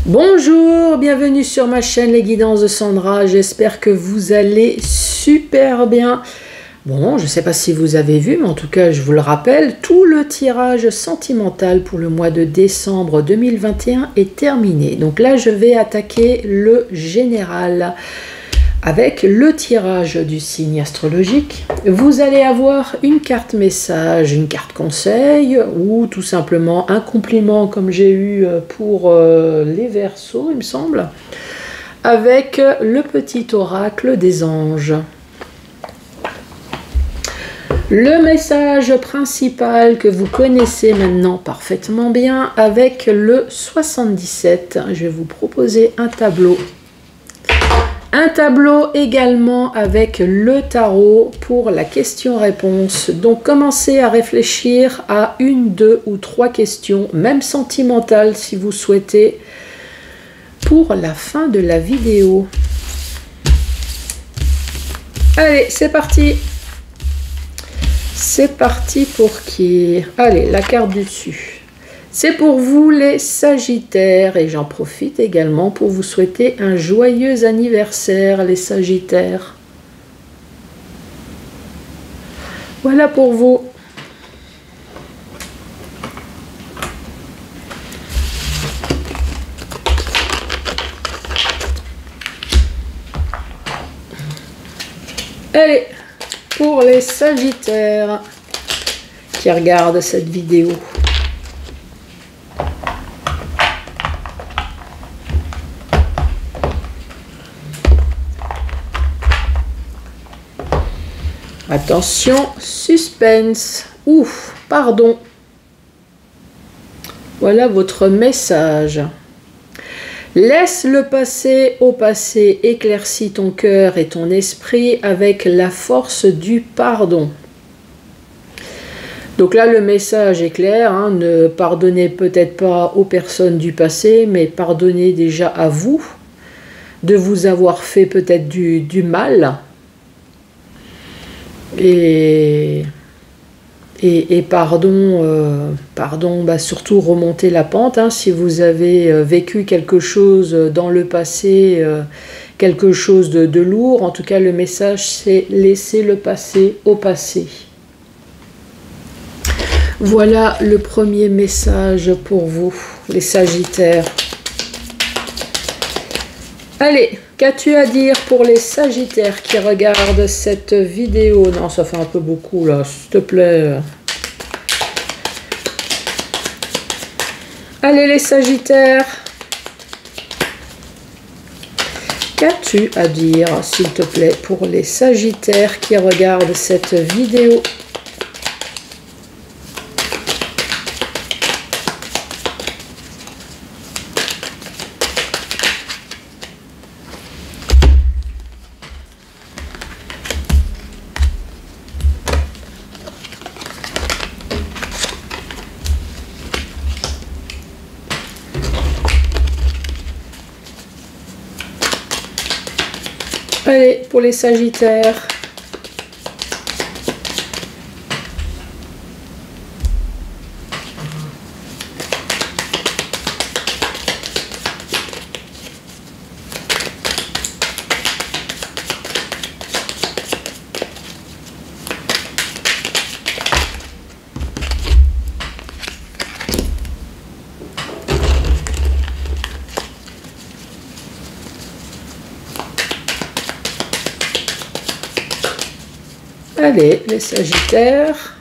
Bonjour, bienvenue sur ma chaîne Les Guidances de Sandra, j'espère que vous allez super bien. Bon, je ne sais pas si vous avez vu, mais en tout cas je vous le rappelle, tout le tirage sentimental pour le mois de décembre 2021 est terminé. Donc là je vais attaquer le général avec le tirage du signe astrologique. Vous allez avoir une carte message, une carte conseil ou tout simplement un compliment comme j'ai eu pour les Verseaux, il me semble, avec le petit oracle des anges. Le message principal que vous connaissez maintenant parfaitement bien avec le 77. Je vais vous proposer un tableau. Un tableau également avec le tarot pour la question-réponse. Donc commencez à réfléchir à une, deux ou trois questions, même sentimentales si vous souhaitez, pour la fin de la vidéo. Allez, c'est parti. C'est parti pour qui? Allez, la carte du dessus. C'est pour vous les Sagittaires et j'en profite également pour vous souhaiter un joyeux anniversaire les Sagittaires. Voilà pour vous. Allez, pour les Sagittaires qui regardent cette vidéo. Attention, suspense. Ouf, pardon. Voilà votre message. Laisse le passé au passé, éclaircis ton cœur et ton esprit avec la force du pardon. Donc là, le message est clair, hein, ne pardonnez peut-être pas aux personnes du passé, mais pardonnez déjà à vous de vous avoir fait peut-être du mal. Et pardon, surtout remonter la pente, hein, si vous avez vécu quelque chose dans le passé, quelque chose de lourd. En tout cas, le message, c'est laisser le passé au passé. Voilà le premier message pour vous, les Sagittaires. Allez, qu'as-tu à dire pour les Sagittaires qui regardent cette vidéo? Non, ça fait un peu beaucoup là, s'il te plaît. Allez les Sagittaires. Qu'as-tu à dire, s'il te plaît, pour les Sagittaires qui regardent cette vidéo? Allez, pour les Sagittaires. Allez, les Sagittaires.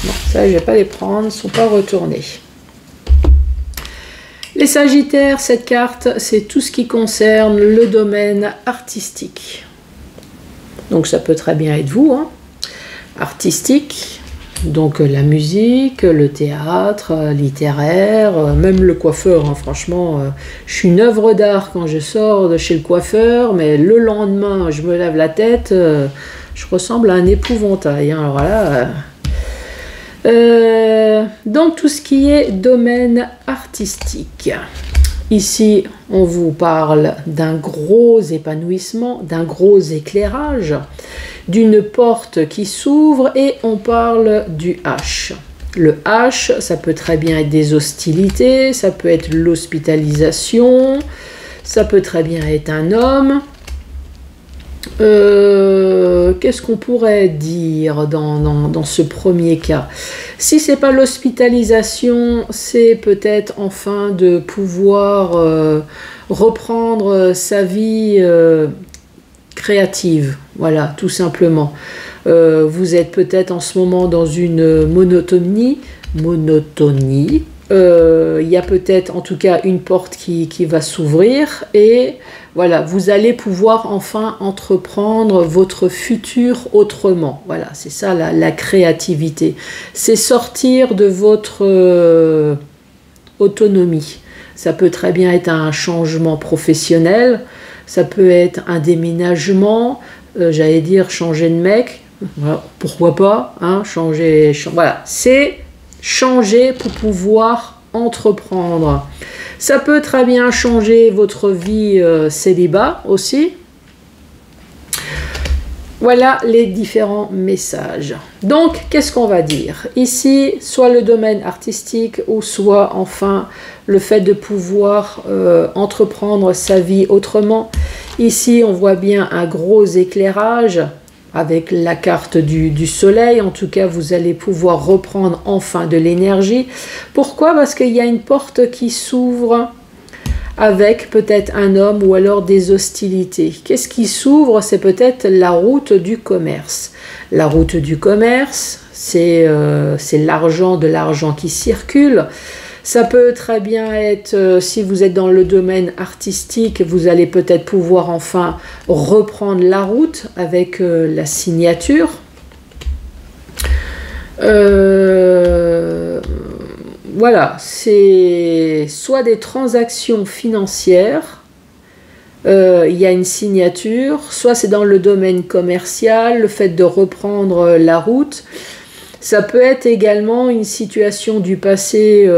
Non, ça, je ne vais pas les prendre, ils ne sont pas retournés. Les Sagittaires, cette carte, c'est tout ce qui concerne le domaine artistique. Donc, ça peut très bien être vous, hein. Artistique, donc la musique, le théâtre, littéraire, même le coiffeur, hein. Franchement, je suis une œuvre d'art quand je sors de chez le coiffeur, mais le lendemain, je me lave la tête... je ressemble à un épouvantail, hein. Alors là, donc tout ce qui est domaine artistique. Ici, on vous parle d'un gros épanouissement, d'un gros éclairage, d'une porte qui s'ouvre et on parle du H. Le H, ça peut très bien être des hostilités, ça peut être l'hospitalisation, ça peut très bien être un homme. Qu'est-ce qu'on pourrait dire dans ce premier cas? Si c'est pas l'hospitalisation, c'est peut-être enfin de pouvoir reprendre sa vie créative, voilà, tout simplement. Vous êtes peut-être en ce moment dans une monotonie. Il y a peut-être en tout cas une porte qui va s'ouvrir et voilà, vous allez pouvoir enfin entreprendre votre futur autrement. Voilà, c'est ça la créativité. C'est sortir de votre autonomie. Ça peut très bien être un changement professionnel, ça peut être un déménagement, j'allais dire changer de mec, voilà, pourquoi pas, hein, voilà, c'est changer pour pouvoir entreprendre. Ça peut très bien changer votre vie célibat aussi. Voilà les différents messages. Donc, qu'est-ce qu'on va dire? Ici, soit le domaine artistique ou soit enfin le fait de pouvoir entreprendre sa vie autrement. Ici, on voit bien un gros éclairage avec la carte du soleil. En tout cas, vous allez pouvoir reprendre enfin de l'énergie. Pourquoi? Parce qu'il y a une porte qui s'ouvre avec peut-être un homme ou alors des hostilités. Qu'est-ce qui s'ouvre? C'est peut-être la route du commerce. La route du commerce, c'est l'argent, de l'argent qui circule. Ça peut très bien être, si vous êtes dans le domaine artistique, vous allez peut-être pouvoir enfin reprendre la route avec la signature. Voilà, c'est soit des transactions financières, il y a une signature, soit c'est dans le domaine commercial, le fait de reprendre la route. Ça peut être également une situation du passé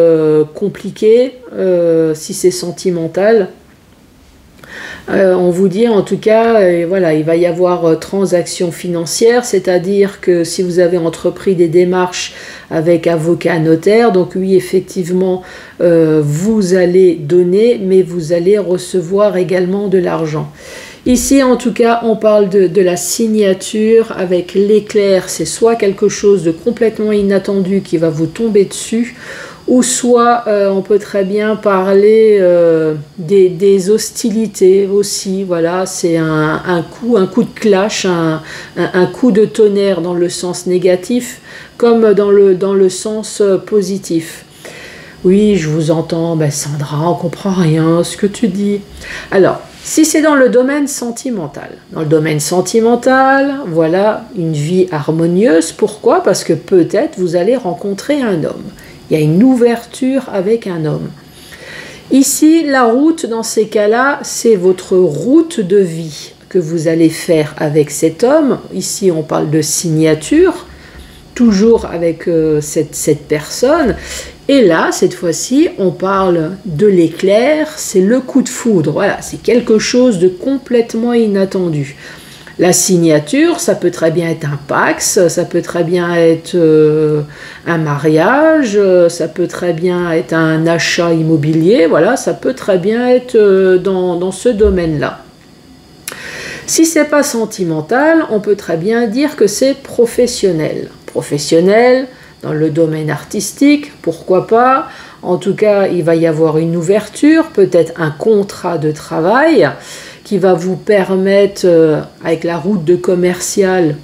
compliquée, si c'est sentimental. On vous dit en tout cas, voilà, il va y avoir transaction financière, c'est-à-dire que si vous avez entrepris des démarches avec avocat notaire, donc oui, effectivement, vous allez donner, mais vous allez recevoir également de l'argent. Ici, en tout cas, on parle de la signature avec l'éclair. C'est soit quelque chose de complètement inattendu qui va vous tomber dessus, ou soit on peut très bien parler des hostilités aussi. Voilà, c'est un coup de clash, un coup de tonnerre dans le sens négatif, comme dans le sens positif. Oui, je vous entends, ben Sandra, on comprend rien ce que tu dis. Alors, si c'est dans le domaine sentimental, voilà, une vie harmonieuse. Pourquoi? Parce que peut-être vous allez rencontrer un homme. Il y a une ouverture avec un homme. Ici, la route, dans ces cas-là, c'est votre route de vie que vous allez faire avec cet homme. Ici, on parle de signature, toujours avec cette personne. Et là, cette fois-ci, on parle de l'éclair, c'est le coup de foudre. Voilà, c'est quelque chose de complètement inattendu. La signature, ça peut très bien être un pax, ça peut très bien être un mariage, ça peut très bien être un achat immobilier, voilà, ça peut très bien être dans ce domaine-là. Si c'est pas sentimental, on peut très bien dire que c'est professionnel. Professionnel, dans le domaine artistique, pourquoi pas? En tout cas, il va y avoir une ouverture, peut-être un contrat de travail qui va vous permettre, avec la route de commercial,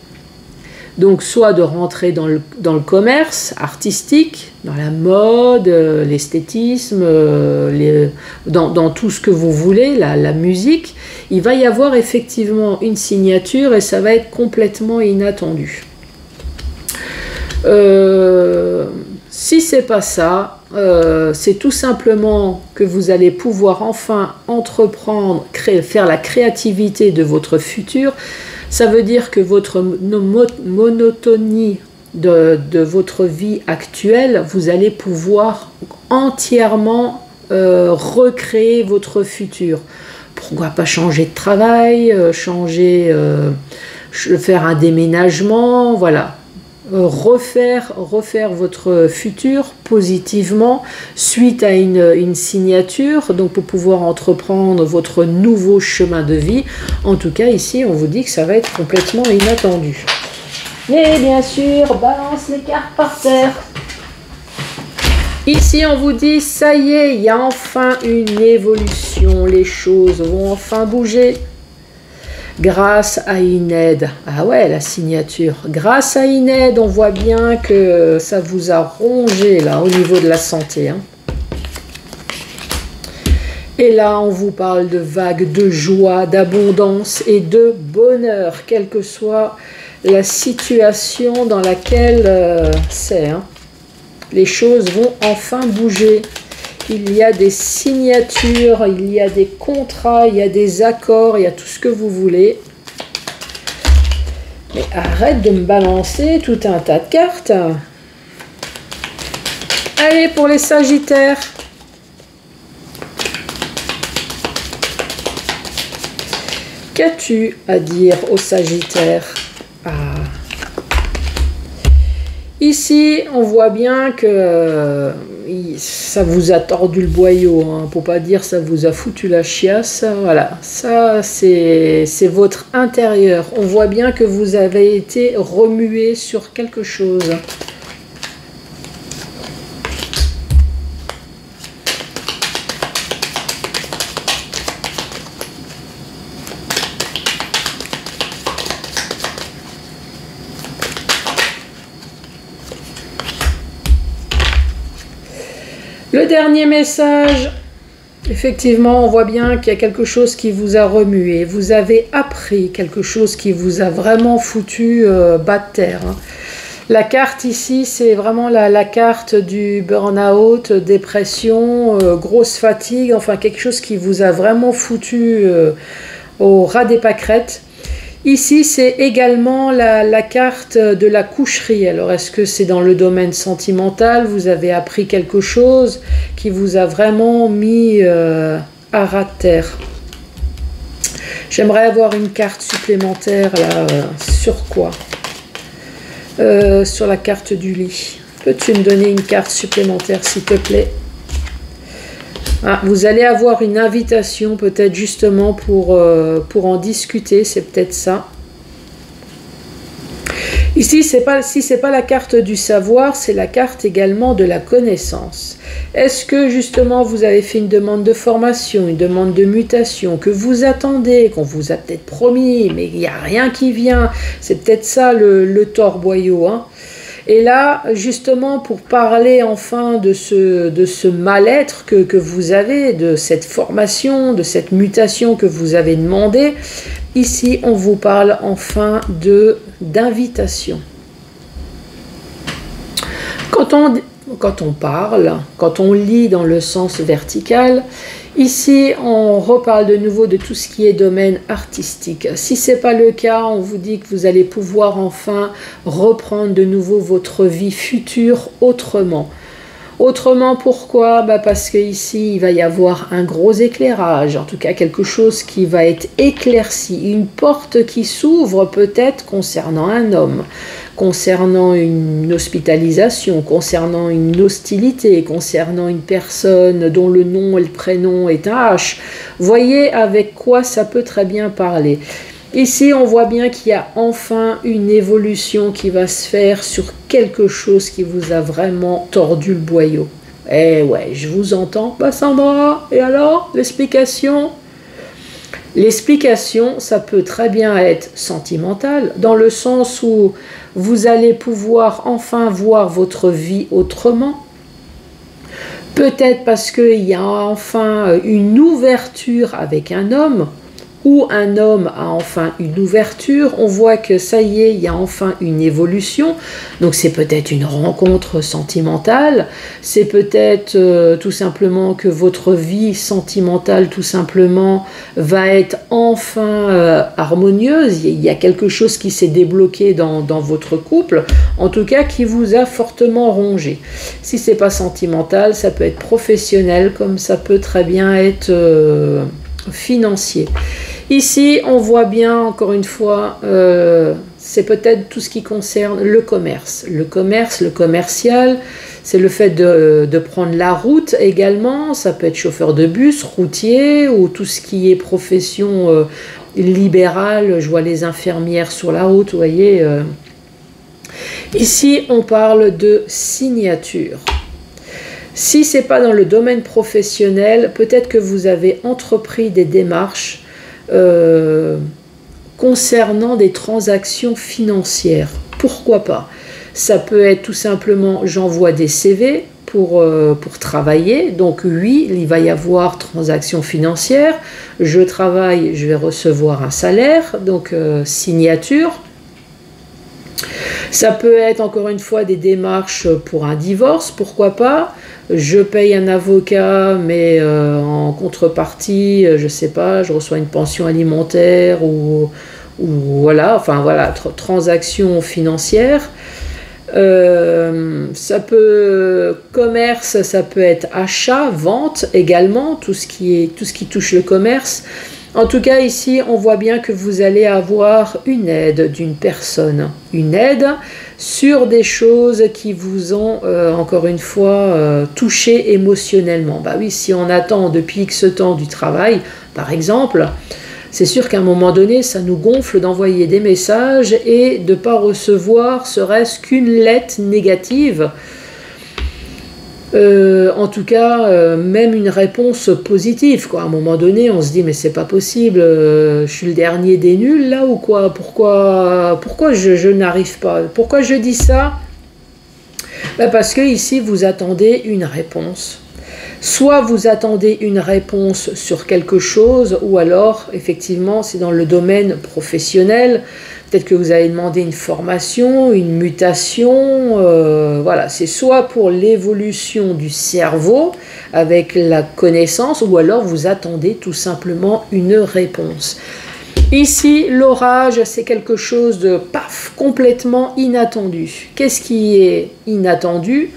donc soit de rentrer dans le commerce artistique, dans la mode, l'esthétisme, dans tout ce que vous voulez, la musique. Il va y avoir effectivement une signature et ça va être complètement inattendu. Si c'est pas ça, c'est tout simplement que vous allez pouvoir enfin entreprendre, faire la créativité de votre futur. Ça veut dire que votre monotonie de votre vie actuelle, vous allez pouvoir entièrement recréer votre futur. Pourquoi pas changer de travail, faire un déménagement, voilà. refaire votre futur positivement suite à une signature, donc pour pouvoir entreprendre votre nouveau chemin de vie. En tout cas, ici, on vous dit que ça va être complètement inattendu. Et bien sûr, balance les cartes par terre. Ici, on vous dit, ça y est, il y a enfin une évolution. Les choses vont enfin bouger. Grâce à une aide. Ah ouais, la signature. Grâce à une aide, on voit bien que ça vous a rongé là au niveau de la santé. Hein. Et là, on vous parle de vagues de joie, d'abondance et de bonheur, quelle que soit la situation dans laquelle c'est. Hein. Les choses vont enfin bouger. Il y a des signatures, il y a des contrats, il y a des accords, il y a tout ce que vous voulez. Mais arrête de me balancer tout un tas de cartes. Allez, pour les Sagittaires. Qu'as-tu à dire aux Sagittaires? Ici, on voit bien que ça vous a tordu le boyau, hein, pour pas dire ça vous a foutu la chiasse. Voilà, ça c'est votre intérieur. On voit bien que vous avez été remué sur quelque chose. Le dernier message, effectivement, on voit bien qu'il y a quelque chose qui vous a remué. Vous avez appris quelque chose qui vous a vraiment foutu bas de terre. Hein. La carte ici, c'est vraiment la carte du burn-out, dépression, grosse fatigue, enfin quelque chose qui vous a vraiment foutu au ras des pâquerettes. Ici, c'est également la carte de la coucherie. Alors, est-ce que c'est dans le domaine sentimental? Vous avez appris quelque chose qui vous a vraiment mis à ras de terre. J'aimerais avoir une carte supplémentaire, là, sur quoi? Sur la carte du lit. Peux-tu me donner une carte supplémentaire, s'il te plaît? Ah, vous allez avoir une invitation peut-être justement pour en discuter, c'est peut-être ça. Ici, si ce n'est pas la carte du savoir, c'est la carte également de la connaissance. Est-ce que justement vous avez fait une demande de formation, une demande de mutation, que vous attendez, qu'on vous a peut-être promis, mais il n'y a rien qui vient? C'est peut-être ça le torboyau, hein. Et là, justement, pour parler enfin de ce mal-être que vous avez, de cette formation, de cette mutation que vous avez demandé, ici, on vous parle enfin d'invitation. Quand on parle, quand on lit dans le sens vertical, ici, on reparle de nouveau de tout ce qui est domaine artistique. Si ce n'est pas le cas, on vous dit que vous allez pouvoir enfin reprendre de nouveau votre vie future autrement. Autrement, pourquoi? Parce qu'ici, il va y avoir un gros éclairage, en tout cas quelque chose qui va être éclairci, une porte qui s'ouvre peut-être concernant un homme, concernant une hospitalisation, concernant une hostilité, concernant une personne dont le nom et le prénom est un H. Voyez avec quoi ça peut très bien parler. Ici, on voit bien qu'il y a enfin une évolution qui va se faire sur quelque chose qui vous a vraiment tordu le boyau. Eh ouais, je vous entends. Bah Sandra, et alors, l'explication? L'explication, ça peut très bien être sentimental, dans le sens où vous allez pouvoir enfin voir votre vie autrement. Peut-être parce qu'il y a enfin une ouverture avec un homme, où un homme a enfin une ouverture, on voit que ça y est, il y a enfin une évolution, donc c'est peut-être une rencontre sentimentale, c'est peut-être tout simplement que votre vie sentimentale tout simplement va être enfin harmonieuse, il y a quelque chose qui s'est débloqué dans votre couple, en tout cas qui vous a fortement rongé. Si c'est pas sentimental, ça peut être professionnel, comme ça peut très bien être financier. Ici, on voit bien, encore une fois, c'est peut-être tout ce qui concerne le commerce. Le commerce, le commercial, c'est le fait de prendre la route également. Ça peut être chauffeur de bus, routier ou tout ce qui est profession libérale. Je vois les infirmières sur la route, vous voyez. Ici, on parle de signature. Si ce n'est pas dans le domaine professionnel, peut-être que vous avez entrepris des démarches concernant des transactions financières. Pourquoi pas? Ça peut être tout simplement, j'envoie des CV pour travailler. Donc oui, il va y avoir transactions financières. Je travaille, je vais recevoir un salaire, donc signature. Ça peut être encore une fois des démarches pour un divorce, pourquoi pas. Je paye un avocat, mais en contrepartie, je ne sais pas, je reçois une pension alimentaire ou voilà, enfin voilà, transaction financière. Ça peut commerce, ça peut être achat, vente également, tout ce qui touche le commerce. En tout cas, ici, on voit bien que vous allez avoir une aide d'une personne, une aide sur des choses qui vous ont, encore une fois, touché émotionnellement. Bah oui, si on attend depuis X temps du travail, par exemple, c'est sûr qu'à un moment donné, ça nous gonfle d'envoyer des messages et de ne pas recevoir serait-ce qu'une lettre négative. En tout cas, même une réponse positive, quoi. À un moment donné, on se dit mais c'est pas possible, je suis le dernier des nuls là ou quoi? Pourquoi je n'arrive pas? Pourquoi je dis ça? Ben parce que ici vous attendez une réponse. Soit vous attendez une réponse sur quelque chose, ou alors effectivement c'est dans le domaine professionnel. Peut-être que vous allez demander une formation, une mutation, voilà, c'est soit pour l'évolution du cerveau avec la connaissance, ou alors vous attendez tout simplement une réponse. Ici, l'orage, c'est quelque chose de paf, complètement inattendu. Qu'est-ce qui est inattendu?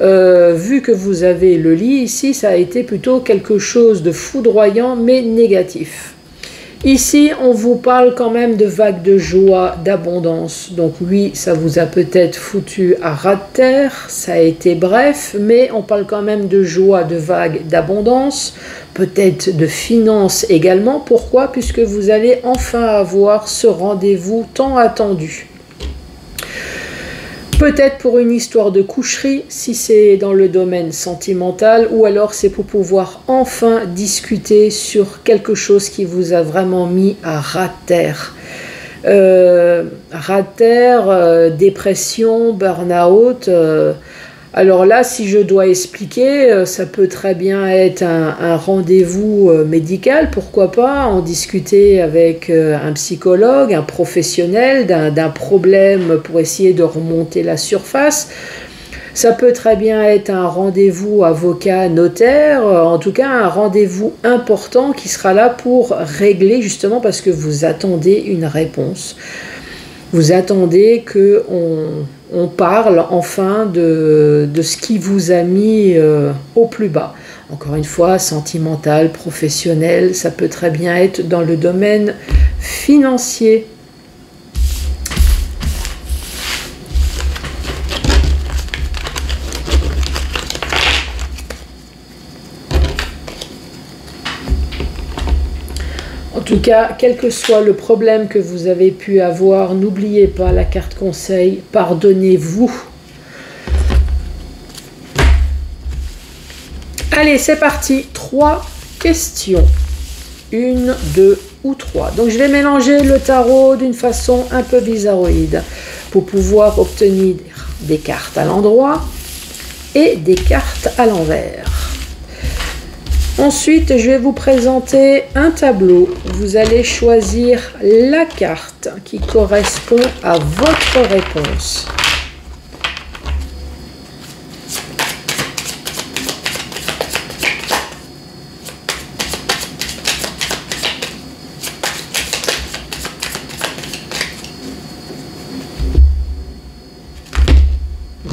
Vu que vous avez le lit ici, ça a été plutôt quelque chose de foudroyant mais négatif. Ici, on vous parle quand même de vagues de joie, d'abondance. Donc oui, ça vous a peut-être foutu à ras de terre, ça a été bref, mais on parle quand même de joie, de vagues, d'abondance, peut-être de finances également. Pourquoi? Puisque vous allez enfin avoir ce rendez-vous tant attendu. Peut-être pour une histoire de coucherie, si c'est dans le domaine sentimental, ou alors c'est pour pouvoir enfin discuter sur quelque chose qui vous a vraiment mis à ras de terre. Ras de terre, dépression, burn-out. Alors là, si je dois expliquer, ça peut très bien être un rendez-vous médical, pourquoi pas, en discuter avec un psychologue, un professionnel d'un problème pour essayer de remonter la surface. Ça peut très bien être un rendez-vous avocat, notaire, en tout cas un rendez-vous important qui sera là pour régler, justement parce que vous attendez une réponse. Vous attendez qu'on parle enfin de ce qui vous a mis au plus bas. Encore une fois, sentimental, professionnel, ça peut très bien être dans le domaine financier. En tout cas, quel que soit le problème que vous avez pu avoir, n'oubliez pas la carte conseil, pardonnez-vous. Allez, c'est parti. 3 questions. 1, 2 ou 3. Donc, je vais mélanger le tarot d'une façon un peu bizarroïde pour pouvoir obtenir des cartes à l'endroit et des cartes à l'envers. Ensuite, je vais vous présenter un tableau. Vous allez choisir la carte qui correspond à votre réponse.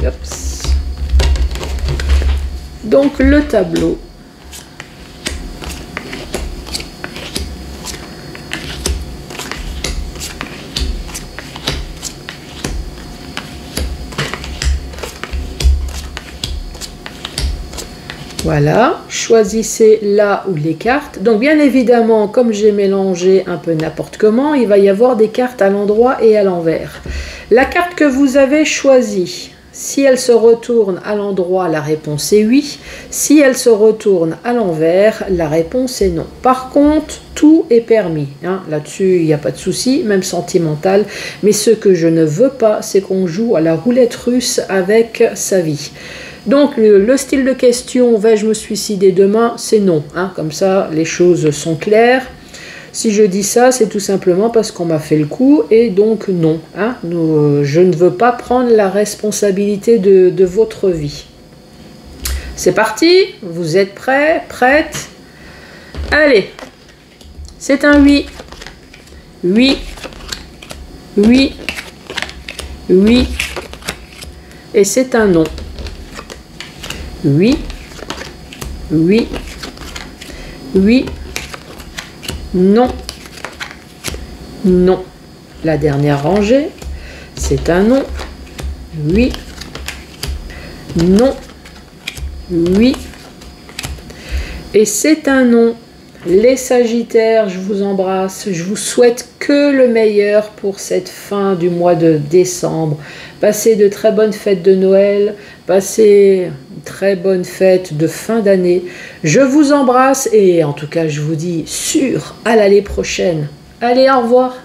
Oups. Donc, le tableau. Voilà, choisissez là où les cartes. Donc bien évidemment, comme j'ai mélangé un peu n'importe comment, il va y avoir des cartes à l'endroit et à l'envers. La carte que vous avez choisie, si elle se retourne à l'endroit, la réponse est oui. Si elle se retourne à l'envers, la réponse est non. Par contre, tout est permis. Hein. Là-dessus, il n'y a pas de souci, même sentimental. Mais ce que je ne veux pas, c'est qu'on joue à la roulette russe avec sa vie. Donc le style de question, vais-je me suicider demain? C'est non. Hein. Comme ça, les choses sont claires. Si je dis ça, c'est tout simplement parce qu'on m'a fait le coup et donc non. Hein. Je ne veux pas prendre la responsabilité de votre vie. C'est parti, vous êtes prêts, prêtes? Allez, c'est un oui. Oui, oui, oui. Et c'est un non. Oui, oui, oui, non, non. La dernière rangée, c'est un non. Oui, non, oui. Et c'est un non. Les Sagittaires, je vous embrasse. Je vous souhaite que le meilleur pour cette fin du mois de décembre. Passez de très bonnes fêtes de Noël. Passez une très bonne fête de fin d'année. Je vous embrasse et en tout cas, je vous dis à l'année prochaine. Allez, au revoir.